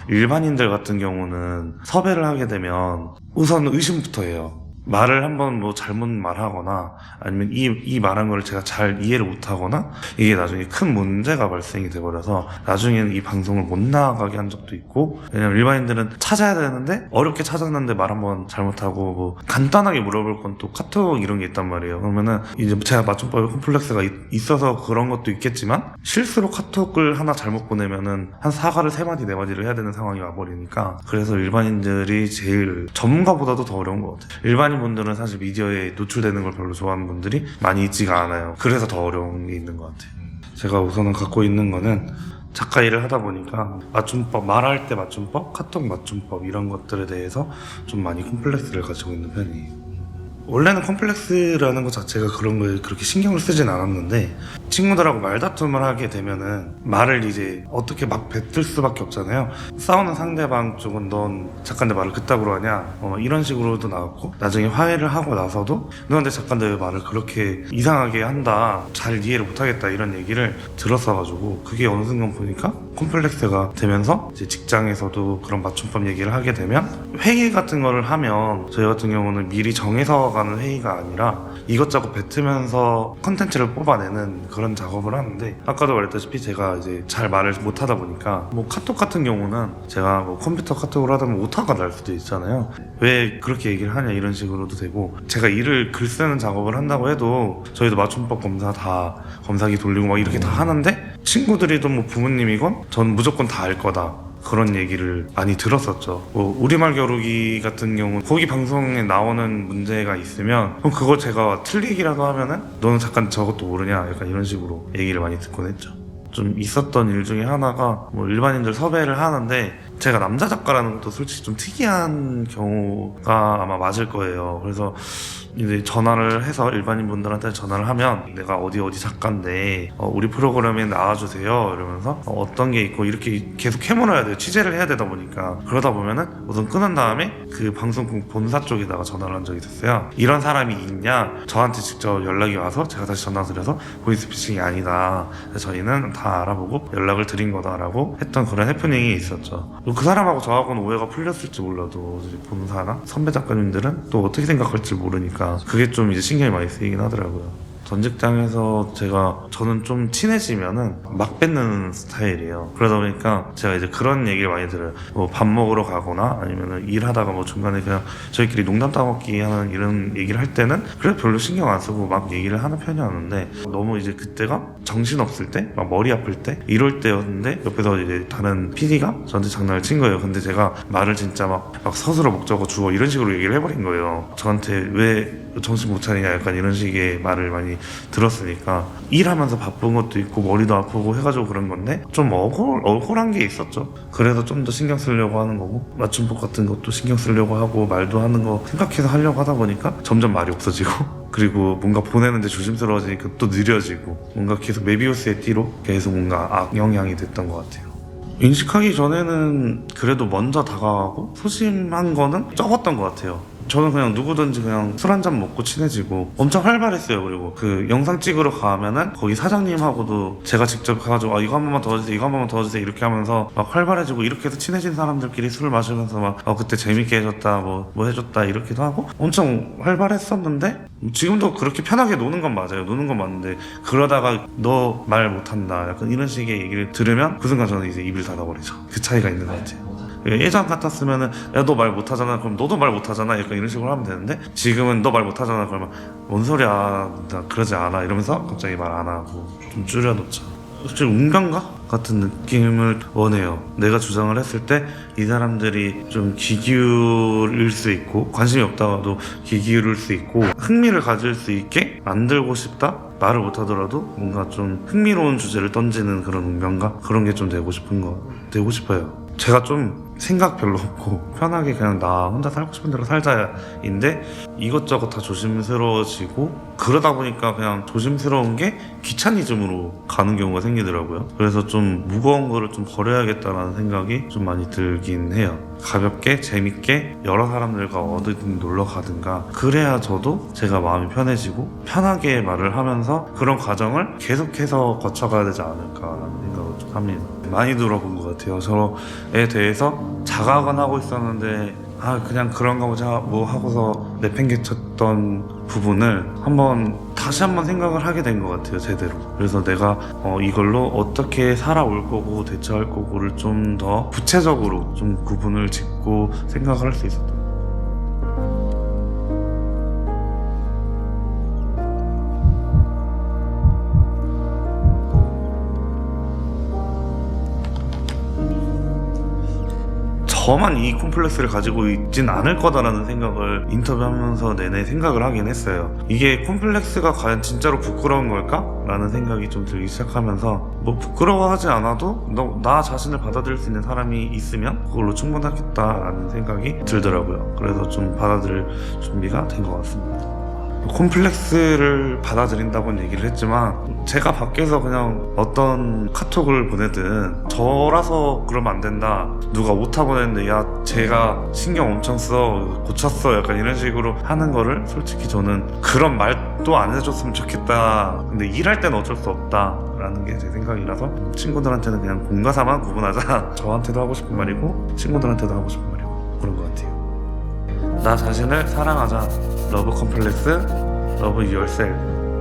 일반인들 같은 경우는 섭외를 하게 되면 우선 의심부터 해요. 말을 한번 뭐 잘못 말하거나 아니면 이 말한 거를 제가 잘 이해를 못하거나 이게 나중에 큰 문제가 발생이 돼버려서 나중에는 이 방송을 못 나가게 한 적도 있고, 왜냐면 일반인들은 찾아야 되는데 어렵게 찾았는데 말 한번 잘못하고 뭐 간단하게 물어볼 건 또 카톡 이런 게 있단 말이에요. 그러면은 이제 제가 맞춤법에 콤플렉스가 있어서 그런 것도 있겠지만 실수로 카톡을 하나 잘못 보내면은 한 사과를 3마디 4마디를 해야 되는 상황이 와버리니까, 그래서 일반인들이 제일 전문가보다도 더 어려운 것 같아요. 일반인 분들은 사실 미디어에 노출되는 걸 별로 좋아하는 분들이 많이 있지가 않아요. 그래서 더 어려운 게 있는 것 같아요. 제가 우선은 갖고 있는 거는 작가 일을 하다 보니까 맞춤법, 말할 때 맞춤법, 카톡 맞춤법 이런 것들에 대해서 좀 많이 콤플렉스를 가지고 있는 편이에요. 원래는 콤플렉스라는 것 자체가 그런 거에 그렇게 신경을 쓰진 않았는데, 친구들하고 말다툼을 하게 되면은 말을 이제 어떻게 막 뱉을 수밖에 없잖아요. 싸우는 상대방 쪽은 넌 작가인데 말을 그따구로 하냐 이런 식으로도 나왔고, 나중에 화해를 하고 나서도 너한테 작가인데 왜 말을 그렇게 이상하게 한다, 잘 이해를 못하겠다 이런 얘기를 들었어가지고, 그게 어느 순간 보니까 콤플렉스가 되면서 이제 직장에서도 그런 맞춤법 얘기를 하게 되면 회의 같은 거를 하면, 저희 같은 경우는 미리 정해서 가는 회의가 아니라 이것저것 뱉으면서 컨텐츠를 뽑아내는 그런 작업을 하는데, 아까도 말했다시피 제가 이제 잘 말을 못하다 보니까 뭐 카톡 같은 경우는 제가 뭐 컴퓨터 카톡을 하다 보면 오타가 날 수도 있잖아요. 왜 그렇게 얘기를 하냐 이런 식으로도 되고, 제가 일을 글 쓰는 작업을 한다고 해도 저희도 맞춤법 검사 다 검사기 돌리고 막 이렇게 다 하는데, 친구들이든 뭐 부모님이건 전 무조건 다 알 거다 그런 얘기를 많이 들었었죠. 뭐 우리말 겨루기 같은 경우 거기 방송에 나오는 문제가 있으면 그럼 그거 제가 틀리기라도 하면은 너는 잠깐 저것도 모르냐 약간 이런 식으로 얘기를 많이 듣곤 했죠. 좀 있었던 일 중에 하나가, 뭐 일반인들 섭외를 하는데 제가 남자 작가라는 것도 솔직히 좀 특이한 경우가 아마 맞을 거예요. 그래서 이제 전화를 해서 일반인 분들한테 전화를 하면 내가 어디 작가인데 우리 프로그램에 나와주세요 이러면서 어떤 게 있고 이렇게 계속 캐물어야 돼요. 취재를 해야 되다 보니까. 그러다 보면은 우선 끊은 다음에 그 방송국 본사 쪽에다가 전화를 한 적이 있었어요. 이런 사람이 있냐, 저한테 직접 연락이 와서 제가 다시 전화 드려서 보이스피싱이 아니다, 저희는 다 알아보고 연락을 드린 거다라고 했던 그런 해프닝이 있었죠. 그 사람하고 저하고는 오해가 풀렸을지 몰라도 본사나 선배 작가님들은 또 어떻게 생각할지 모르니까 그게 좀 이제 신경이 많이 쓰이긴 하더라고요. 전 직장에서 저는 좀 친해지면은 막 뱉는 스타일이에요. 그러다 보니까 제가 이제 그런 얘기를 많이 들어요. 뭐 밥 먹으러 가거나 아니면은 일하다가 뭐 중간에 그냥 저희끼리 농담 따먹기 하는 이런 얘기를 할 때는 그래 별로 신경 안 쓰고 막 얘기를 하는 편이었는데, 너무 이제 그때가 정신없을 때, 막 머리 아플 때 이럴 때였는데 옆에서 이제 다른 PD가 저한테 장난을 친 거예요. 근데 제가 말을 진짜 막 서술어 목적어 주어 이런 식으로 얘기를 해버린 거예요. 저한테 왜 정신 못 차리냐 약간 이런 식의 말을 많이 들었으니까, 일하면서 바쁜 것도 있고 머리도 아프고 해가지고 그런 건데 좀 억울한 게 있었죠. 그래서 좀 더 신경 쓰려고 하는 거고, 맞춤법 같은 것도 신경 쓰려고 하고 말도 하는 거 생각해서 하려고 하다 보니까 점점 말이 없어지고 그리고 뭔가 보내는데 조심스러워지니까 또 느려지고, 뭔가 계속 메비우스의 띠로 계속 뭔가 악영향이 됐던 것 같아요. 인식하기 전에는 그래도 먼저 다가가고 소심한 거는 적었던 것 같아요. 저는 그냥 누구든지 그냥 술 한잔 먹고 친해지고 엄청 활발했어요. 그리고 그 영상 찍으러 가면은 거기 사장님하고도 제가 직접 가가지고 이거 한 번만 더 해주세요, 이거 한 번만 더 해주세요 이렇게 하면서 막 활발해지고, 이렇게 해서 친해진 사람들끼리 술을 마시면서 막 그때 재밌게 해줬다 뭐 해줬다 이렇게도 하고 엄청 활발했었는데, 지금도 그렇게 편하게 노는 건 맞아요. 노는 건 맞는데 그러다가 너 말 못한다 약간 이런 식의 얘기를 들으면 그 순간 저는 이제 입을 닫아버리죠. 그 차이가 있는 것 같아요. 예전 같았으면은 야 너 말 못하잖아 그럼 너도 말 못하잖아 약간 이런 식으로 하면 되는데, 지금은 너 말 못하잖아 그러면 뭔 소리야 나 그러지 않아 이러면서 갑자기 말 안 하고 좀 줄여놓죠. 솔직히 운명가 같은 느낌을 원해요. 내가 주장을 했을 때 이 사람들이 좀 귀 기울일 수 있고, 관심이 없다가도 귀 기울일 수 있고 흥미를 가질 수 있게 만들고 싶다. 말을 못하더라도 뭔가 좀 흥미로운 주제를 던지는 그런 운명가, 그런 게 좀 되고 싶어요. 제가 좀 생각 별로 없고 편하게 그냥 나 혼자 살고 싶은 대로 살자인데 이것저것 다 조심스러워지고, 그러다 보니까 그냥 조심스러운 게 귀차니즘으로 가는 경우가 생기더라고요. 그래서 좀 무거운 거를 좀 버려야겠다라는 생각이 좀 많이 들긴 해요. 가볍게 재밌게 여러 사람들과 어디든 놀러 가든가 그래야 저도 제가 마음이 편해지고 편하게 말을 하면서 그런 과정을 계속해서 거쳐가야 되지 않을까라는 생각을 좀 합니다. 많이 들어본 것 것 같아요. 저에 대해서 자각은 하고 있었는데 그냥 그런가 보자 뭐 하고서 내팽개쳤던 부분을 다시 한번 생각을 하게 된 것 같아요, 제대로. 그래서 내가 이걸로 어떻게 살아올 거고 대처할 거고를 좀 더 구체적으로 좀 구분을 짓고 생각을 할 수 있었던 것 같아요. 저만 이 콤플렉스를 가지고 있진 않을 거다라는 생각을 인터뷰하면서 내내 생각을 하긴 했어요. 이게 콤플렉스가 과연 진짜로 부끄러운 걸까? 라는 생각이 좀 들기 시작하면서 뭐 부끄러워하지 않아도 나 자신을 받아들일 수 있는 사람이 있으면 그걸로 충분하겠다라는 생각이 들더라고요. 그래서 좀 받아들일 준비가 된 것 같습니다. 콤플렉스를 받아들인다고는 얘기를 했지만 제가 밖에서 그냥 어떤 카톡을 보내든 저라서 그러면 안 된다, 누가 오타 보냈는데 야 제가 신경 엄청 써 고쳤어 약간 이런 식으로 하는 거를 솔직히 저는 그런 말도 안 해줬으면 좋겠다, 근데 일할 때는 어쩔 수 없다 라는 게 제 생각이라서 친구들한테는 그냥 공과사만 구분하자 저한테도 하고 싶은 말이고 친구들한테도 하고 싶은 말이고 그런 것 같아요. 나 자신을 사랑하자. 러브 컴플렉스, 러브 유얼셀프.